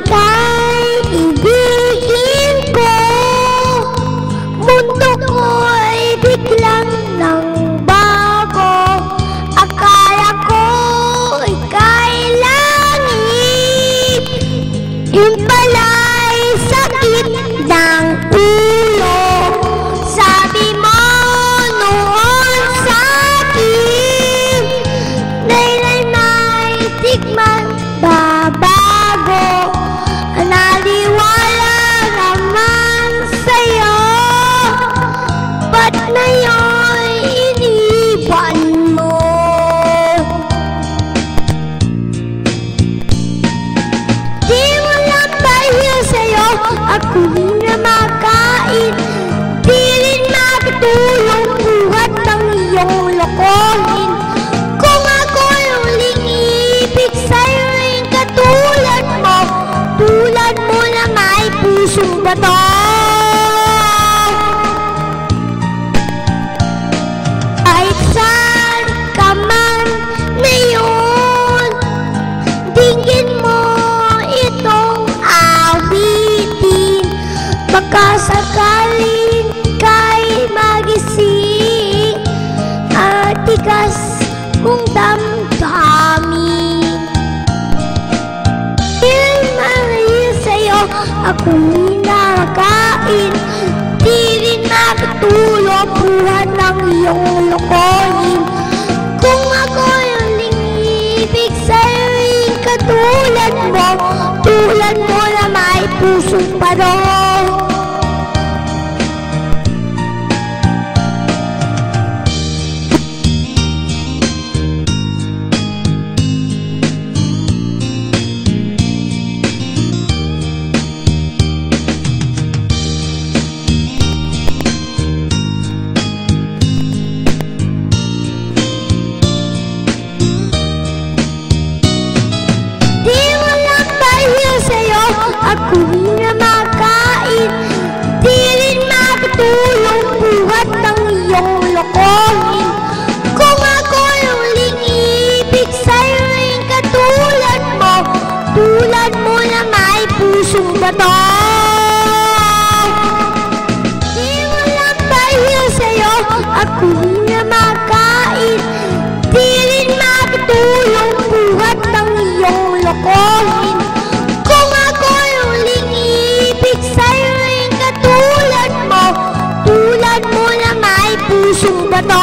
ika'y ibigin ko. Mundo ko'y biglang nang bago. Akala ko ika'y langit, yun pala'y sakit ng ulo. Sabi mo noon sa'kin, na'y may tikman babago. Naliwala naman sa'yo, ba't ngayon iniwan mo? Di mo lang dahil sa'yo ako'y namakain. Di rin makatulong buhat ng iyong lokohin. Kung ako'y uling ibig sa'yo'y katulad mo, tulad mo na may pusong bato. Kahit saan ka man ngayon, dinggin mo itong awitin. Baka sakaling ka'y magising at tigas mong damdamin. Dahil sa'yo ako'y nakakain. Di rin makatulong buhat ng iyong lokohin. Kung ako'y uling ibig sa'yo'y katulad mo, tulad mo na may pusong paro. Ako'y namakain. Di rin makatulong buhat ng iyong lokohin. Kung ako'y uling ibig sa'yo'y katulad mo, tulad mo na may pusong bato. Di mo lang dahil sa'yo ako'y namakain. Di rin makatulong buhat ng iyong lokohin. Tulad mo na may pusong bato.